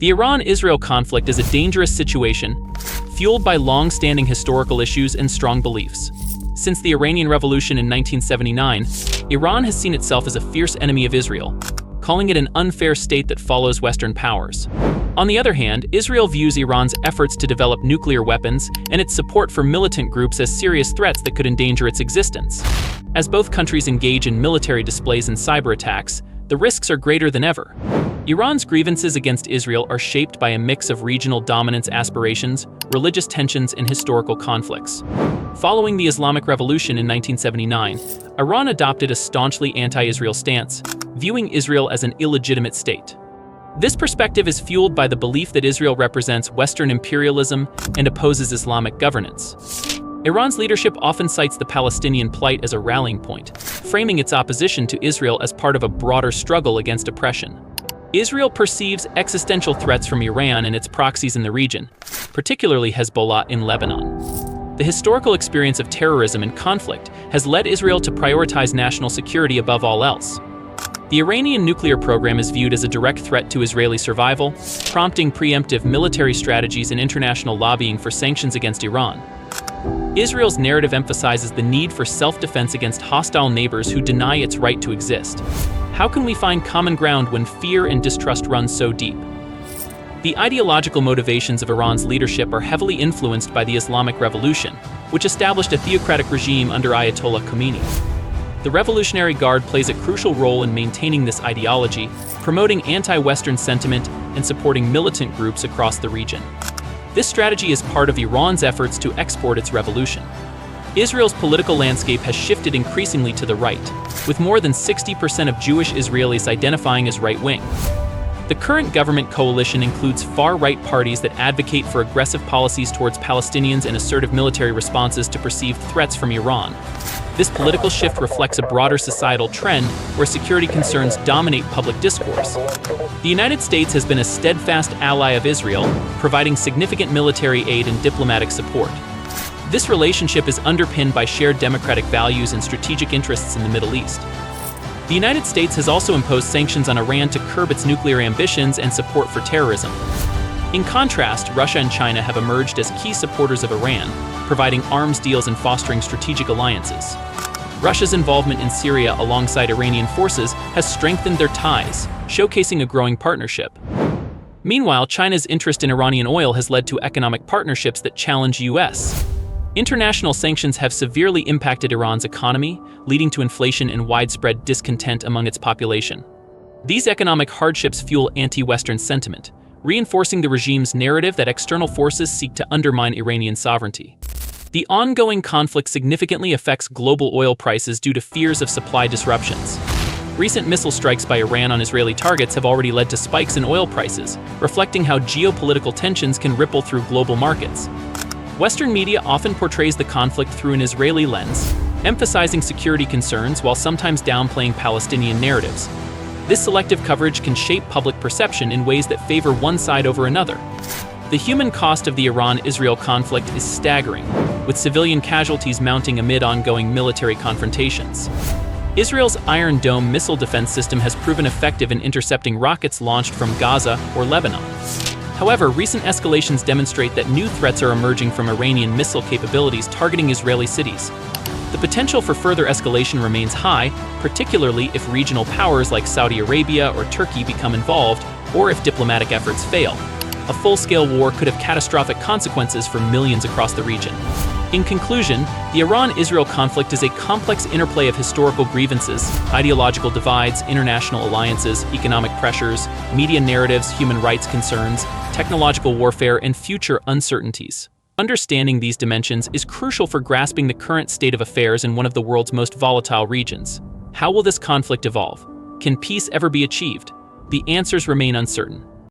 The Iran-Israel conflict is a dangerous situation, fueled by long-standing historical issues and strong beliefs. Since the Iranian Revolution in 1979, Iran has seen itself as a fierce enemy of Israel, calling it an unfair state that follows Western powers. On the other hand, Israel views Iran's efforts to develop nuclear weapons and its support for militant groups as serious threats that could endanger its existence. As both countries engage in military displays and cyber attacks, the risks are greater than ever. Iran's grievances against Israel are shaped by a mix of regional dominance aspirations, religious tensions, and historical conflicts. Following the Islamic Revolution in 1979, Iran adopted a staunchly anti-Israel stance, viewing Israel as an illegitimate state. This perspective is fueled by the belief that Israel represents Western imperialism and opposes Islamic governance. Iran's leadership often cites the Palestinian plight as a rallying point, framing its opposition to Israel as part of a broader struggle against oppression. Israel perceives existential threats from Iran and its proxies in the region, particularly Hezbollah in Lebanon. The historical experience of terrorism and conflict has led Israel to prioritize national security above all else. The Iranian nuclear program is viewed as a direct threat to Israeli survival, prompting preemptive military strategies and international lobbying for sanctions against Iran. Israel's narrative emphasizes the need for self-defense against hostile neighbors who deny its right to exist. How can we find common ground when fear and distrust run so deep? The ideological motivations of Iran's leadership are heavily influenced by the Islamic Revolution, which established a theocratic regime under Ayatollah Khomeini. The Revolutionary Guard plays a crucial role in maintaining this ideology, promoting anti-Western sentiment and supporting militant groups across the region. This strategy is part of Iran's efforts to export its revolution. Israel's political landscape has shifted increasingly to the right, with more than 60% of Jewish Israelis identifying as right-wing. The current government coalition includes far-right parties that advocate for aggressive policies towards Palestinians and assertive military responses to perceived threats from Iran. This political shift reflects a broader societal trend where security concerns dominate public discourse. The United States has been a steadfast ally of Israel, providing significant military aid and diplomatic support. This relationship is underpinned by shared democratic values and strategic interests in the Middle East. The United States has also imposed sanctions on Iran to curb its nuclear ambitions and support for terrorism. In contrast, Russia and China have emerged as key supporters of Iran, providing arms deals and fostering strategic alliances. Russia's involvement in Syria alongside Iranian forces has strengthened their ties, showcasing a growing partnership. Meanwhile, China's interest in Iranian oil has led to economic partnerships that challenge U.S. International sanctions have severely impacted Iran's economy, leading to inflation and widespread discontent among its population. These economic hardships fuel anti-Western sentiment, reinforcing the regime's narrative that external forces seek to undermine Iranian sovereignty. The ongoing conflict significantly affects global oil prices due to fears of supply disruptions. Recent missile strikes by Iran on Israeli targets have already led to spikes in oil prices, reflecting how geopolitical tensions can ripple through global markets. Western media often portrays the conflict through an Israeli lens, emphasizing security concerns while sometimes downplaying Palestinian narratives. This selective coverage can shape public perception in ways that favor one side over another. The human cost of the Iran-Israel conflict is staggering, with civilian casualties mounting amid ongoing military confrontations. Israel's Iron Dome missile defense system has proven effective in intercepting rockets launched from Gaza or Lebanon. However, recent escalations demonstrate that new threats are emerging from Iranian missile capabilities targeting Israeli cities. The potential for further escalation remains high, particularly if regional powers like Saudi Arabia or Turkey become involved, or if diplomatic efforts fail. A full-scale war could have catastrophic consequences for millions across the region. In conclusion, the Iran-Israel conflict is a complex interplay of historical grievances, ideological divides, international alliances, economic pressures, media narratives, human rights concerns, technological warfare, and future uncertainties. Understanding these dimensions is crucial for grasping the current state of affairs in one of the world's most volatile regions. How will this conflict evolve? Can peace ever be achieved? The answers remain uncertain.